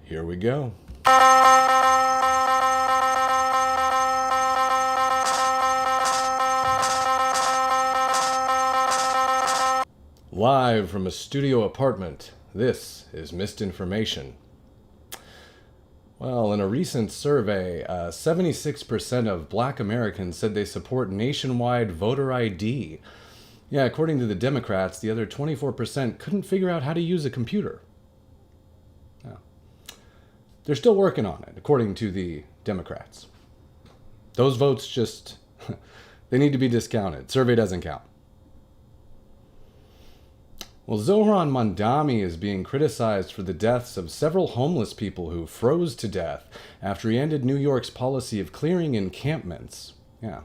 Here we go. Live from a studio apartment, this is Misinformation. Well, in a recent survey, 76% of black Americans said they support nationwide voter ID. Yeah, according to the Democrats, the other 24% couldn't figure out how to use a computer. Yeah. They're still working on it, according to the Democrats. Those votes just, they need to be discounted. Survey doesn't count. Well, Zohran Mandami is being criticized for the deaths of several homeless people who froze to death after he ended New York's policy of clearing encampments. Yeah.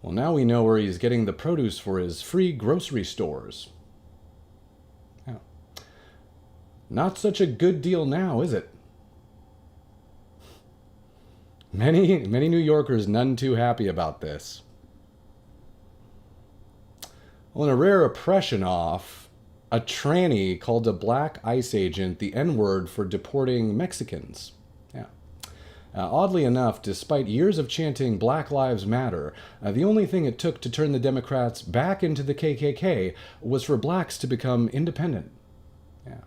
Well, now we know where he's getting the produce for his free grocery stores. Yeah. Not such a good deal now, is it? Many New Yorkers none too happy about this. Well, in a rare oppression off, a tranny called a black ICE agent the N-word for deporting Mexicans. Yeah. Oddly enough, despite years of chanting Black Lives Matter, the only thing it took to turn the Democrats back into the KKK was for blacks to become independent. Yeah.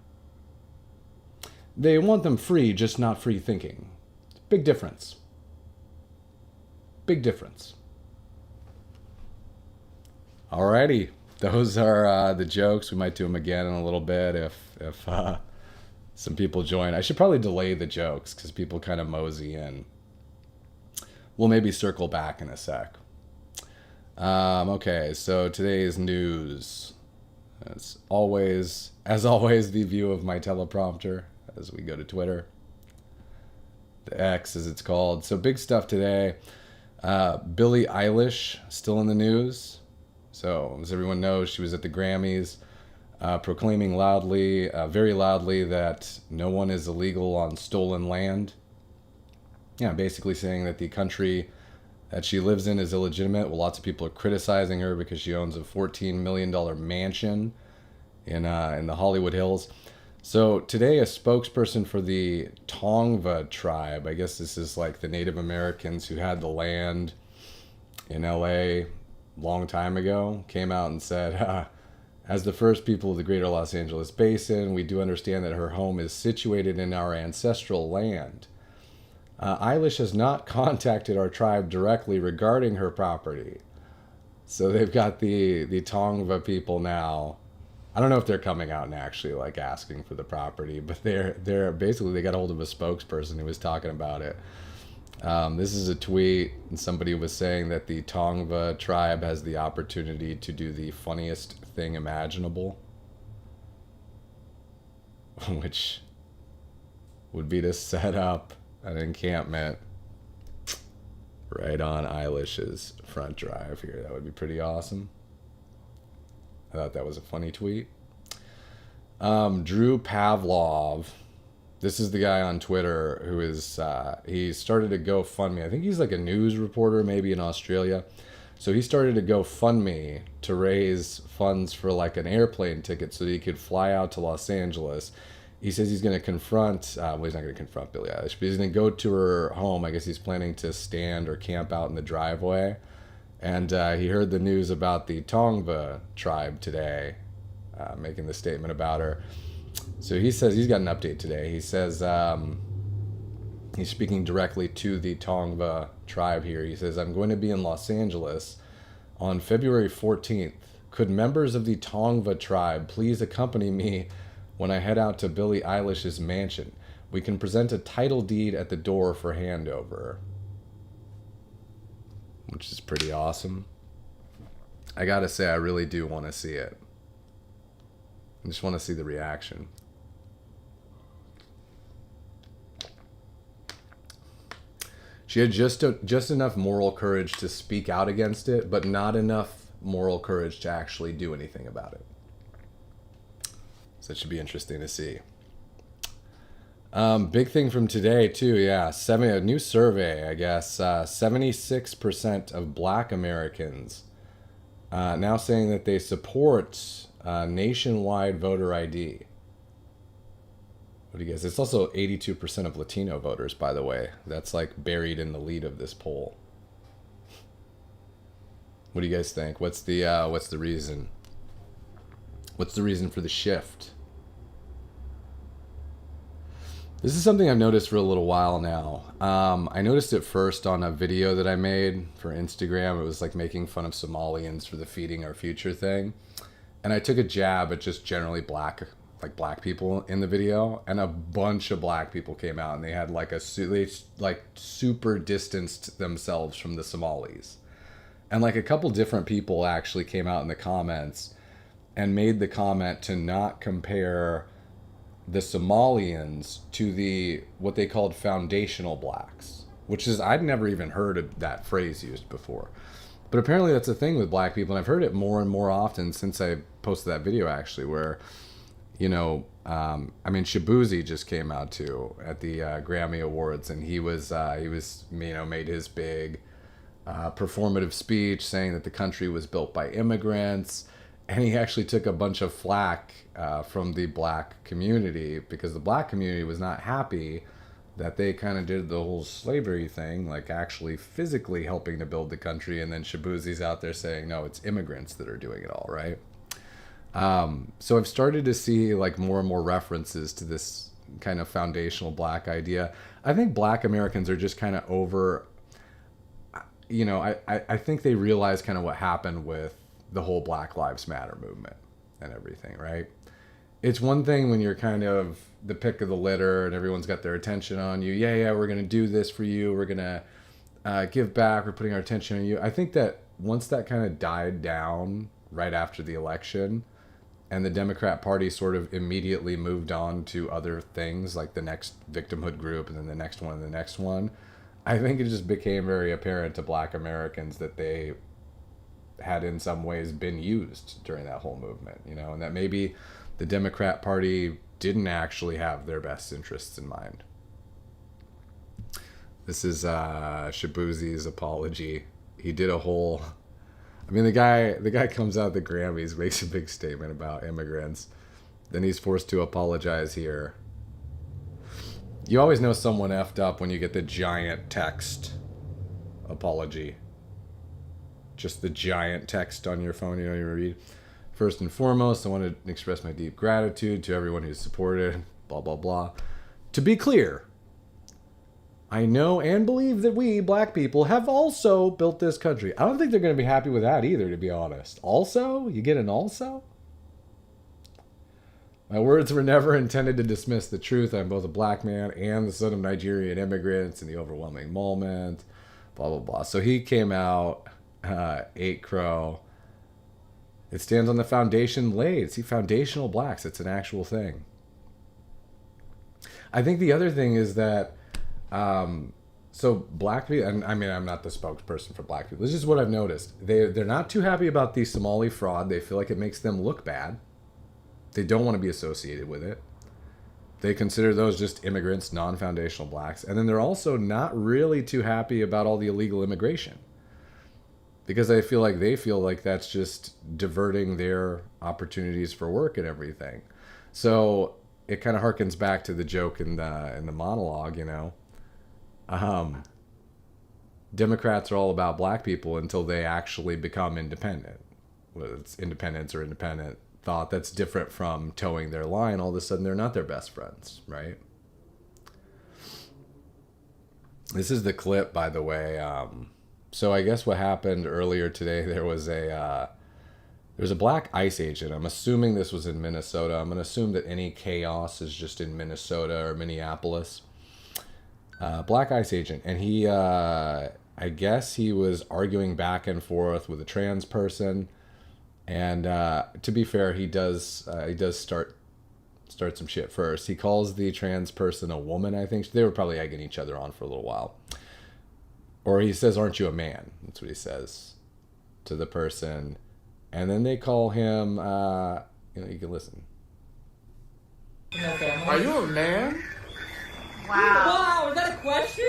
They want them free, just not free thinking. Big difference. Big difference. Alrighty. Those are the jokes. We might do them again in a little bit if some people join. I should probably delay the jokes because people kind of mosey in. We'll maybe circle back in a sec. Okay, so today's news. As always, the view of my teleprompter as we go to Twitter. The X, as it's called. So big stuff today. Billie Eilish still in the news. So, as everyone knows, she was at the Grammys proclaiming loudly, very loudly, that no one is illegal on stolen land. Yeah, basically saying that the country that she lives in is illegitimate. Well, lots of people are criticizing her because she owns a $14 million mansion in the Hollywood Hills. So, today, a spokesperson for the Tongva tribe, I guess this is like the Native Americans who had the land in LA long time ago, came out and said, as the first people of the greater Los Angeles basin, we do understand that her home is situated in our ancestral land. Eilish has not contacted our tribe directly regarding her property. So they've got the Tongva people now. I don't know if they're coming out and actually like asking for the property, but they're basically, they got a hold of a spokesperson who was talking about it. This is a tweet, and somebody was saying that the Tongva tribe has the opportunity to do the funniest thing imaginable, which would be to set up an encampment right on Eilish's front drive here. That would be pretty awesome. I thought that was a funny tweet. Drew Pavlou. This is the guy on Twitter who is, he started a GoFundMe. I think he's like a news reporter, maybe in Australia. So he started a GoFundMe to raise funds for like an airplane ticket so that he could fly out to Los Angeles. He says he's going to confront, well, he's not going to confront Billie Eilish, but he's going to go to her home. I guess he's planning to stand or camp out in the driveway. And he heard the news about the Tongva tribe today, making the statement about her. So he says he's got an update today. He says he's speaking directly to the Tongva tribe here. He says, I'm going to be in Los Angeles on February 14th. Could members of the Tongva tribe please accompany me when I head out to Billie Eilish's mansion? We can present a title deed at the door for handover. Which is pretty awesome. I gotta say, I really do want to see it. I just want to see the reaction. She had just enough moral courage to speak out against it, but not enough moral courage to actually do anything about it. So it should be interesting to see. Big thing from today too, yeah. A new survey, I guess. 76% of Black Americans now saying that they support nationwide voter ID. What do you guys? It's also 82% of Latino voters, by the way. That's like buried in the lead of this poll. What do you guys think? What's the reason? What's the reason for the shift? This is something I've noticed for a little while now. I noticed it first on a video that I made for Instagram. It was like making fun of Somalians for the feeding our future thing. And I took a jab at just generally black people in the video, and a bunch of black people came out, and they had like they like super distanced themselves from the Somalis. And like a couple different people actually came out in the comments and made the comment to not compare the Somalians to the what they called foundational blacks, which is, I'd never even heard of that phrase used before. But apparently that's a thing with black people, and I've heard it more and more often since I posted that video, actually, where, you know, I mean, Shaboozey just came out too at the Grammy Awards, and he was you know, made his big performative speech saying that the country was built by immigrants, and he actually took a bunch of flack from the black community, because the black community was not happy that they kind of did the whole slavery thing, like actually physically helping to build the country, and then Shaboozey's out there saying, no, it's immigrants that are doing it all, right? So I've started to see like more and more references to this kind of foundational black idea. I think black Americans are just kind of over, you know, I think they realize kind of what happened with the whole Black Lives Matter movement and everything, right? It's one thing when you're kind of the pick of the litter and everyone's got their attention on you. Yeah, we're going to do this for you. We're going to give back. We're putting our attention on you. I think that once that kind of died down right after the election, and the Democrat Party sort of immediately moved on to other things, like the next victimhood group and then the next one and the next one, I think it just became very apparent to black Americans that they had in some ways been used during that whole movement, you know, and that maybe the Democrat Party didn't actually have their best interests in mind. This is Shaboozey's apology. He did a whole, I mean, the guy comes out at the Grammys, makes a big statement about immigrants, then he's forced to apologize here. You always know someone effed up when you get the giant text apology. Just the giant text on your phone, you don't even read. First and foremost, I want to express my deep gratitude to everyone who's supported, blah, blah, blah. To be clear, I know and believe that we, black people, have also built this country. I don't think they're going to be happy with that either, to be honest. Also? You get an also? My words were never intended to dismiss the truth. I'm both a black man and the son of Nigerian immigrants in the overwhelming moment, blah, blah, blah. So he came out, ate crow. It stands on the foundation laid. See, foundational blacks, it's an actual thing. I think the other thing is that, so black people, and I mean, I'm not the spokesperson for black people. This is what I've noticed. They're not too happy about the Somali fraud. They feel like it makes them look bad. They don't want to be associated with it. They consider those just immigrants, non-foundational blacks. And then they're also not really too happy about all the illegal immigration, because they feel like that's just diverting their opportunities for work and everything. So it kind of harkens back to the joke in the monologue, you know. Democrats are all about black people until they actually become independent. Whether it's independence or independent thought that's different from towing their line, all of a sudden they're not their best friends, right? This is the clip, by the way. So I guess what happened earlier today, there was a black ICE agent. I'm assuming this was in Minnesota. I'm going to assume that any chaos is just in Minnesota or Minneapolis. Black ICE agent. And he, I guess he was arguing back and forth with a trans person. And to be fair, he does start some shit first. He calls the trans person a woman, I think. They were probably egging each other on for a little while. Or he says, "Aren't you a man?" That's what he says to the person. And then they call him, you can listen. Are you a man? Wow. Wow, is that a question?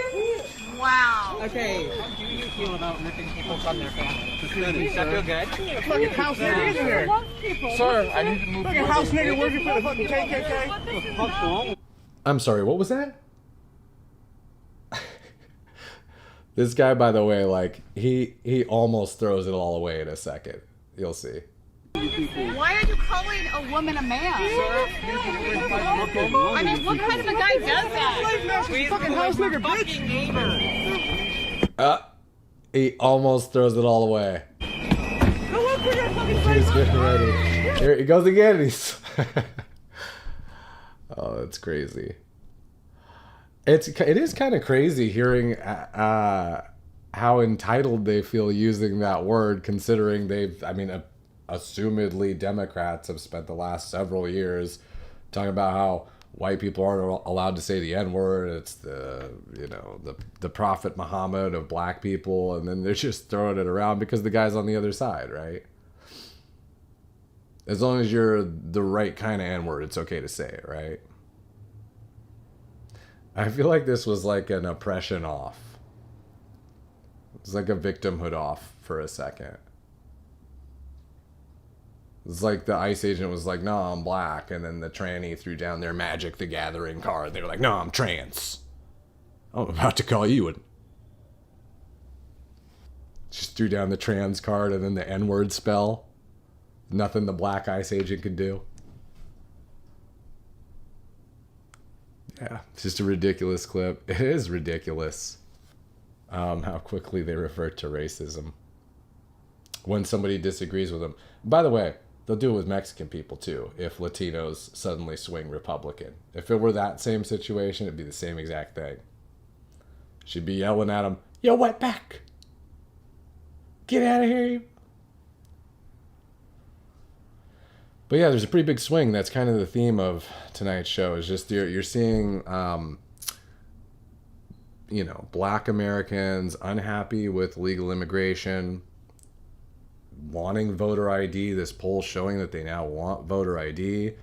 Wow. Okay. How do you feel about ripping people from their families? Does that feel good? Fucking house nigga in here. Sir, I need to move Fucking house nigga working for the fucking KKK. I'm sorry, what was that? This guy, by the way, like, he almost throws it all away in a second. You'll see. Why are you calling a woman a man? I mean, what kind of a guy does that? Fucking house nigga, bitch. He almost throws it all away. He's getting ready. Here he goes again. He's oh, that's crazy. It is kind of crazy hearing how entitled they feel using that word, considering assumedly Democrats have spent the last several years talking about how white people aren't allowed to say the N-word. It's the Prophet Muhammad of black people, and then they're just throwing it around because the guy's on the other side, right? As long as you're the right kind of N-word, it's okay to say it, right? I feel like this was like an oppression off. It's like a victimhood off for a second. It's like the ICE agent was like, no, I'm black. And then the tranny threw down their Magic the Gathering card. They were like, no, I'm trans. I'm about to call you. And just threw down the trans card and then the N-word spell. Nothing the black ICE agent could do. Yeah, it's just a ridiculous clip. It is ridiculous how quickly they revert to racism when somebody disagrees with them. By the way, they'll do it with Mexican people too if Latinos suddenly swing Republican. If it were that same situation, it'd be the same exact thing. She'd be yelling at them, "Yo, wetback! Get out of here!" But yeah, there's a pretty big swing. That's kind of the theme of tonight's show. Is just you're seeing, black Americans unhappy with legal immigration, wanting voter ID. This poll showing that they now want voter ID.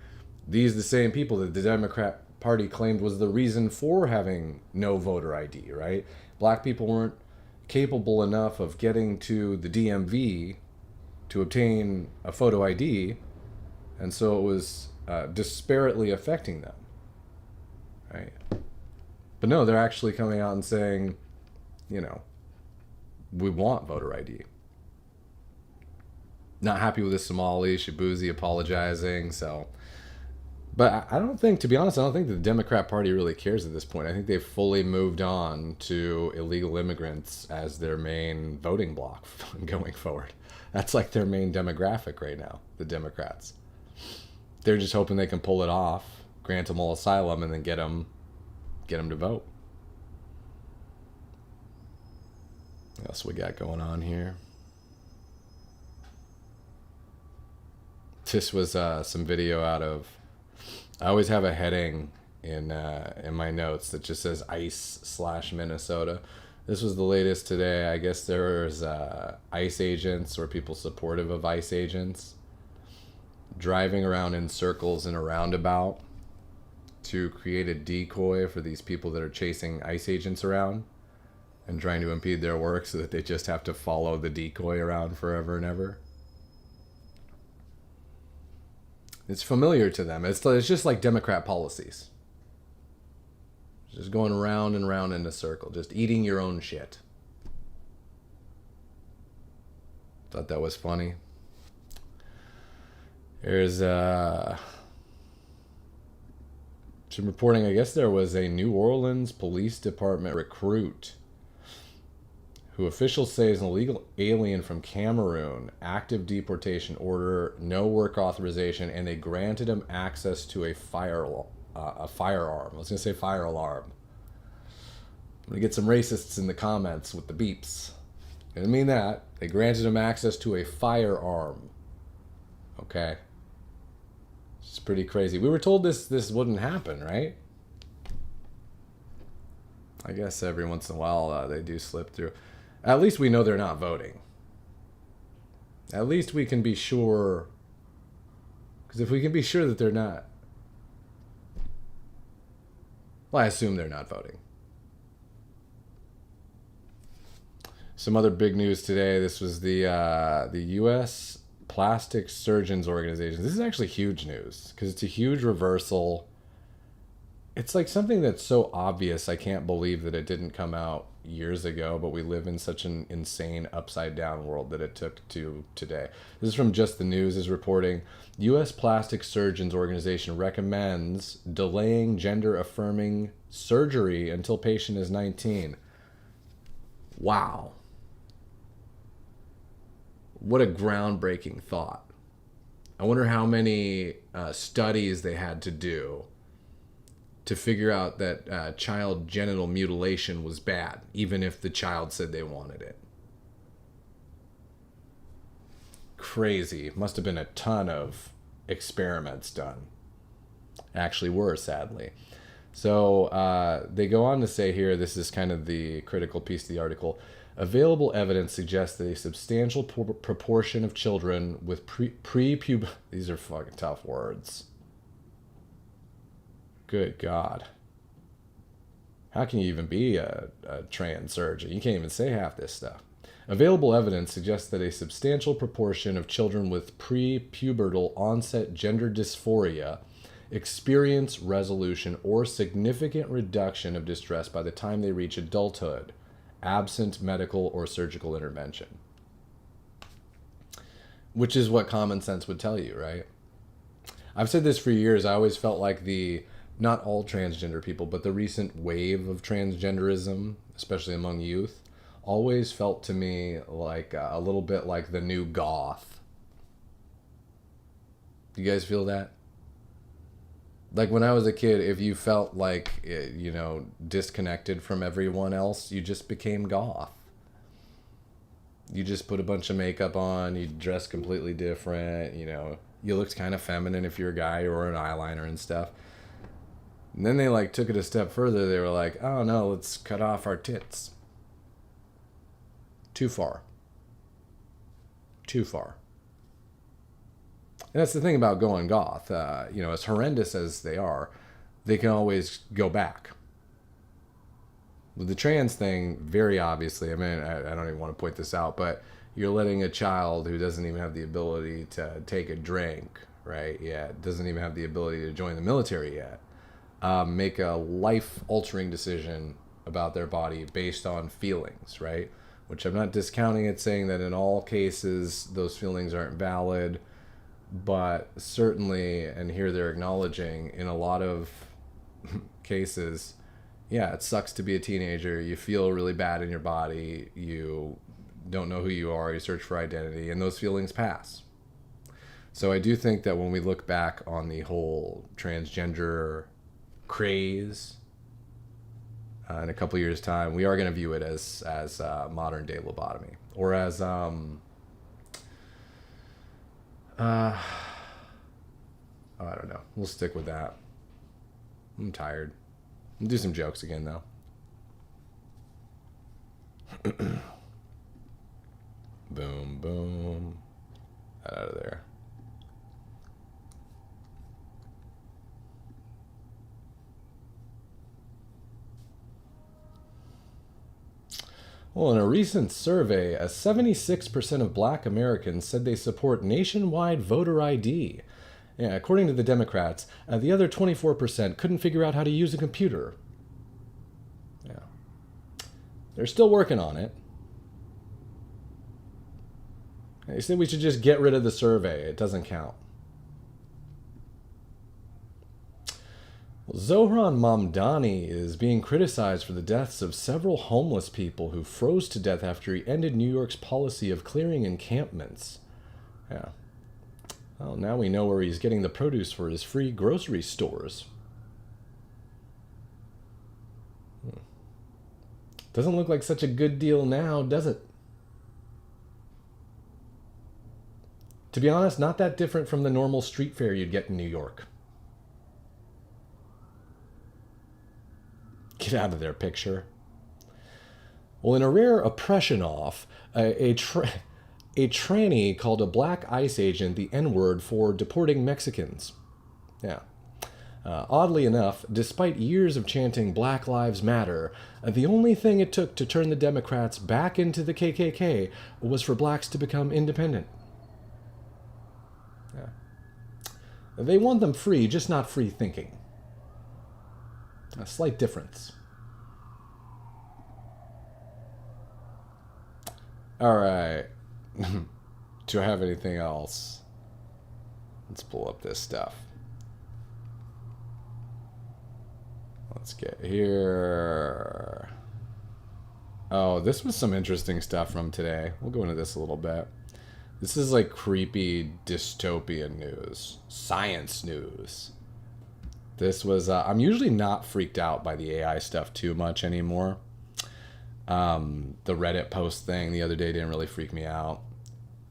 These are the same people that the Democrat Party claimed was the reason for having no voter ID, right? Black people weren't capable enough of getting to the DMV to obtain a photo ID. And so it was disparately affecting them, right? But no, they're actually coming out and saying, we want voter ID. Not happy with the Somalis, Shaboozey apologizing, so. But I don't think, to be honest, I don't think the Democrat Party really cares at this point. I think they've fully moved on to illegal immigrants as their main voting bloc going forward. That's like their main demographic right now, the Democrats. They're just hoping they can pull it off, grant them all asylum, and then get them to vote. What else we got going on here? This was some video out of. I always have a heading in my notes that just says ICE/Minnesota. This was the latest today. I guess there's ICE agents or people supportive of ICE agents driving around in circles in a roundabout to create a decoy for these people that are chasing ICE agents around and trying to impede their work so that they just have to follow the decoy around forever and ever. It's familiar to them. It's just like Democrat policies. Just going around and around in a circle, just eating your own shit. Thought that was funny. There's some reporting. I guess there was a New Orleans Police Department recruit who officials say is an illegal alien from Cameroon, active deportation order, no work authorization, and they granted him access to a firearm. I was going to say fire alarm. I'm going to get some racists in the comments with the beeps. I didn't mean that. They granted him access to a firearm. Okay. It's pretty crazy. We were told this wouldn't happen, right? I guess every once in a while they do slip through. At least we know they're not voting. At least we can be sure. Because if we can be sure that they're not. Well, I assume they're not voting. Some other big news today. This was the U.S. Plastic Surgeons Organization. This is actually huge news because it's a huge reversal It's like something that's so obvious, I can't believe that it didn't come out years ago, but we live in such an insane upside down world that it took to today. This is from Just the News is reporting U.S. Plastic Surgeons Organization recommends delaying gender affirming surgery until patient is 19. Wow. What a groundbreaking thought. I wonder how many studies they had to do to figure out that child genital mutilation was bad, even if the child said they wanted it. Crazy. Must have been a ton of experiments done. Actually were, sadly. So they go on to say here, this is kind of the critical piece of the article, available evidence suggests that a substantial proportion of children with pre-pubescent... These are fucking tough words. Good God. How can you even be a trans surgeon? You can't even say half this stuff. Available evidence suggests that a substantial proportion of children with pre-pubertal onset gender dysphoria experience resolution or significant reduction of distress by the time they reach adulthood, absent medical or surgical intervention. Which is what common sense would tell you, right? I've said this for years. I always felt like not all transgender people, but the recent wave of transgenderism, especially among youth, always felt to me like a little bit like the new goth. Do you guys feel that? Like when I was a kid, if you felt like, disconnected from everyone else, you just became goth. You just put a bunch of makeup on, you dress completely different, you looked kind of feminine if you're a guy, or an eyeliner and stuff. And then they took it a step further. They were like, oh no, let's cut off our tits. Too far. Too far. And that's the thing about going goth. As horrendous as they are, they can always go back. With the trans thing, very obviously, I don't even want to point this out, but you're letting a child who doesn't even have the ability to take a drink, right, yet, doesn't even have the ability to join the military yet, make a life-altering decision about their body based on feelings, right? Which I'm not discounting it, saying that in all cases those feelings aren't valid, but certainly, and here they're acknowledging, in a lot of cases, yeah, it sucks to be a teenager. You feel really bad in your body. You don't know who you are. You search for identity, and those feelings pass. So I do think that when we look back on the whole transgender craze in a couple years' time, we are going to view it as modern day lobotomy, or as I don't know. We'll stick with that. I'm tired. I'll do some jokes again though. Boom, boom. Get out of there. Well, in a recent survey, 76% of Black Americans said they support nationwide voter ID. Yeah, according to the Democrats, the other 24% couldn't figure out how to use a computer. Yeah. They're still working on it. They said we should just get rid of the survey. It doesn't count. Zohran Mamdani is being criticized for the deaths of several homeless people who froze to death after he ended New York's policy of clearing encampments. Yeah. Well, now we know where he's getting the produce for his free grocery stores. Doesn't look like such a good deal now, does it? To be honest, not that different from the normal street fair you'd get in New York. Get out of there, picture. Well, in a rare oppression off, a tranny called a black ICE agent the N-word for deporting Mexicans. Yeah. Oddly enough, despite years of chanting Black Lives Matter, the only thing it took to turn the Democrats back into the KKK was for blacks to become independent. Yeah. They want them free, just not free thinking. A slight difference. All right. Do I have anything else? Let's pull up this stuff. Let's get here. Oh, this was some interesting stuff from today. We'll go into this a little bit. This is like creepy dystopian news. Science news. This was, I'm usually not freaked out by the AI stuff too much anymore. The Reddit post thing the other day didn't really freak me out.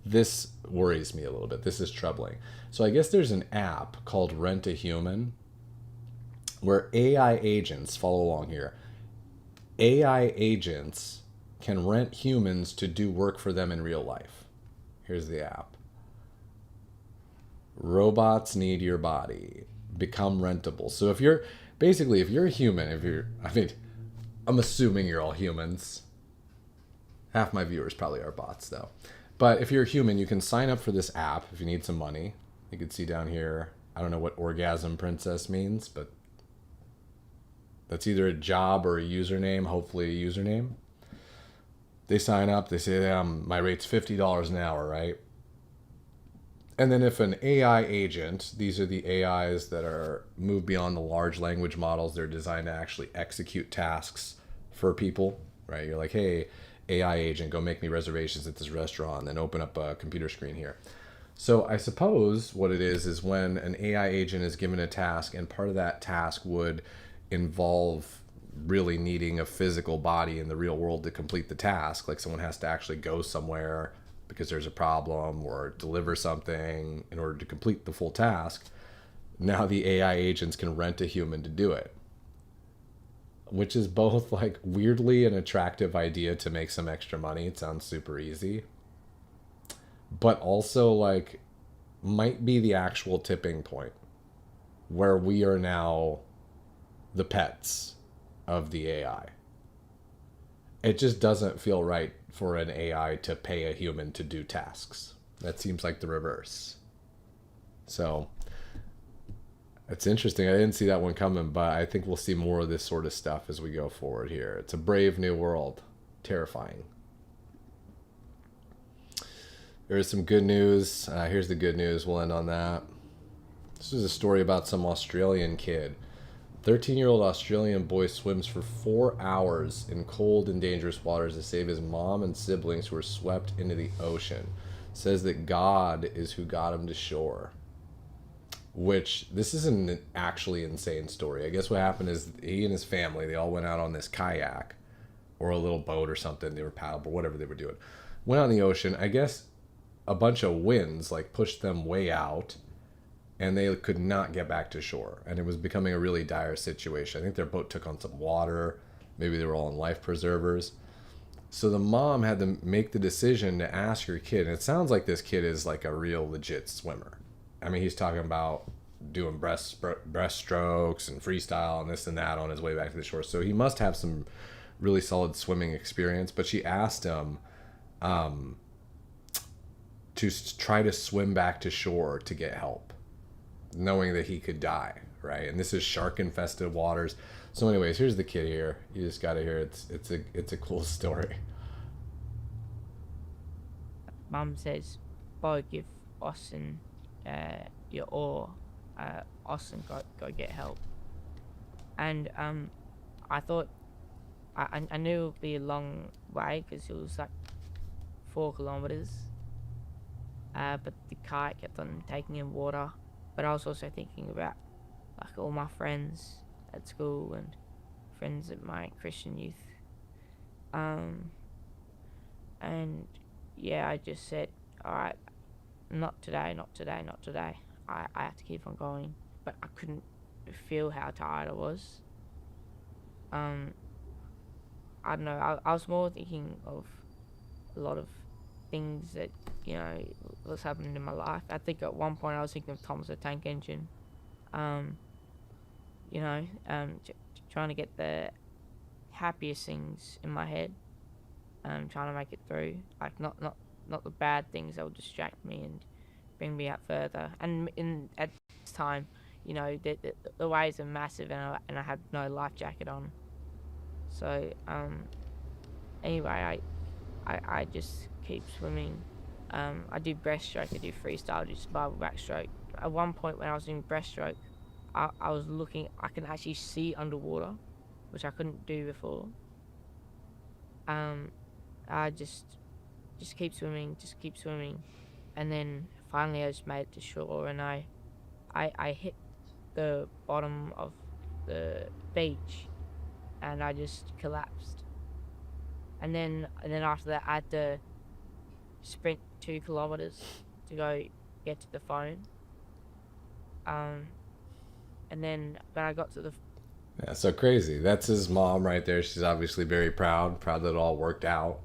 This worries me a little bit. This is troubling. So I guess there's an app called Rent a Human where AI agents, follow along here, AI agents can rent humans to do work for them in real life. Here's the app. Robots need your body. Become rentable. So if you're a human, I'm assuming you're all humans. Half my viewers probably are bots though. But if you're a human, you can sign up for this app if you need some money. You can see down here, I don't know what orgasm princess means, but that's either a job or a username, hopefully a username. They sign up, they say, my rate's $50 an hour, right? And then if an AI agent, these are the AIs that are moved beyond the large language models, they're designed to actually execute tasks for people, right? You're like, hey, AI agent, go make me reservations at this restaurant, and then open up a computer screen here. So I suppose what it is when an AI agent is given a task, and part of that task would involve really needing a physical body in the real world to complete the task. Like someone has to actually go somewhere because there's a problem or deliver something in order to complete the full task. Now the AI agents can rent a human to do it, which is both like weirdly an attractive idea to make some extra money. It sounds super easy, but also like might be the actual tipping point where we are now the pets of the AI. It just doesn't feel right for an AI to pay a human to do tasks. That seems like the reverse. So it's interesting. I didn't see that one coming, but I think we'll see more of this sort of stuff as we go forward here. It's a brave new world. Terrifying. There's some good news. Here's the good news. We'll end on that. This is a story about some Australian kid. 13-year-old Australian boy swims for 4 hours in cold and dangerous waters to save his mom and siblings who were swept into the ocean. Says that God is who got him to shore. Which, this is an actually insane story. I guess what happened is he and his family, they all went out on this kayak or a little boat or something. They were paddle or whatever they were doing. Went out in the ocean. I guess a bunch of winds like pushed them way out, and they could not get back to shore. And it was becoming a really dire situation. I think their boat took on some water. Maybe they were all on life preservers. So the mom had to make the decision to ask her kid. And it sounds like this kid is like a real legit swimmer. I mean, he's talking about doing breaststrokes and freestyle and this and that on his way back to the shore. So he must have some really solid swimming experience. But she asked him to try to swim back to shore to get help, knowing that he could die, right? And this is shark-infested waters. So anyways, here's the kid here. You just got to hear it. It's a cool story. Mum says, "Bo, give Austin your oar. Austin go get help." And I thought I knew it would be a long way because it was like 4 kilometers. But the kite kept on taking in water. But I was also thinking about like all my friends at school and friends at my Christian youth. And yeah, I just said, alright, not today. I have to keep on going. But I couldn't feel how tired I was. I don't know, I was more thinking of a lot of things that, you know, was happening in my life. I think at one point I was thinking of Thomas the Tank Engine. You know, trying to get the happiest things in my head. Trying to make it through. Like not the bad things that will distract me and bring me out further. And at this time, you know, the waves are massive, and I had no life jacket on. So anyway, I just keep swimming. I do breaststroke, I do freestyle, I do survival backstroke. At one point when I was doing breaststroke, I was looking, I can actually see underwater, which I couldn't do before. I just keep swimming, and then finally I just made it to shore, and I hit the bottom of the beach, and I just collapsed. And then after that, I had to sprint 2 kilometers to go get to the phone. And then when I got to the Yeah, so crazy. That's his mom right there. She's obviously very proud that it all worked out.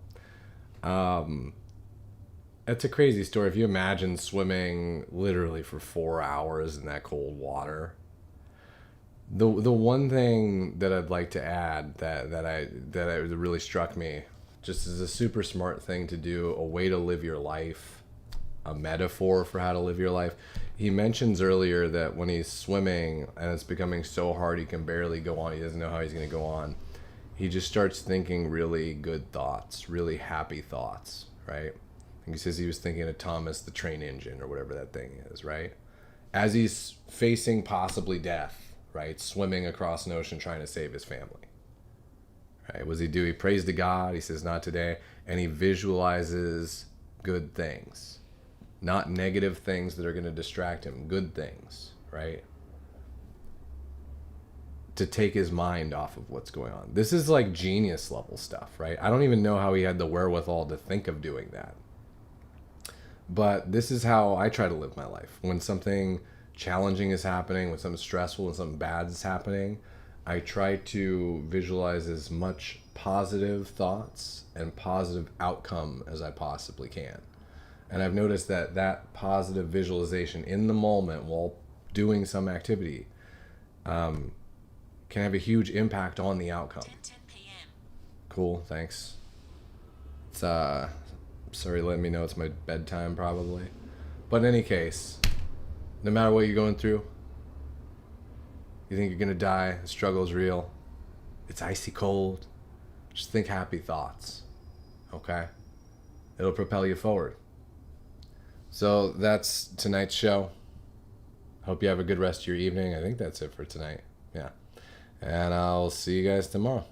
That's a crazy story. If you imagine swimming literally for 4 hours in that cold water. The one thing that I'd like to add that really struck me, just as a super smart thing to do, a way to live your life, a metaphor for how to live your life. He mentions earlier that when he's swimming and it's becoming so hard he can barely go on, he doesn't know how he's going to go on, he just starts thinking really good thoughts, really happy thoughts, right? I think he says he was thinking of Thomas the Train Engine or whatever that thing is, right? As he's facing possibly death, right? Swimming across an ocean trying to save his family. Right? What does he do? He prays to God. He says, not today. And he visualizes good things. Not negative things that are going to distract him. Good things, right? To take his mind off of what's going on. This is like genius level stuff, right? I don't even know how he had the wherewithal to think of doing that. But this is how I try to live my life. When something challenging is happening, when something stressful and something bad is happening, I try to visualize as much positive thoughts and positive outcome as I possibly can. And I've noticed that positive visualization in the moment while doing some activity can have a huge impact on the outcome. 10 p.m. Cool, thanks. It's sorry, letting me know it's my bedtime probably. But in any case, no matter what you're going through, you think you're gonna die, the struggle is real, it's icy cold, just think happy thoughts, okay? It'll propel you forward. So that's tonight's show. Hope you have a good rest of your evening. I think that's it for tonight. Yeah. And I'll see you guys tomorrow.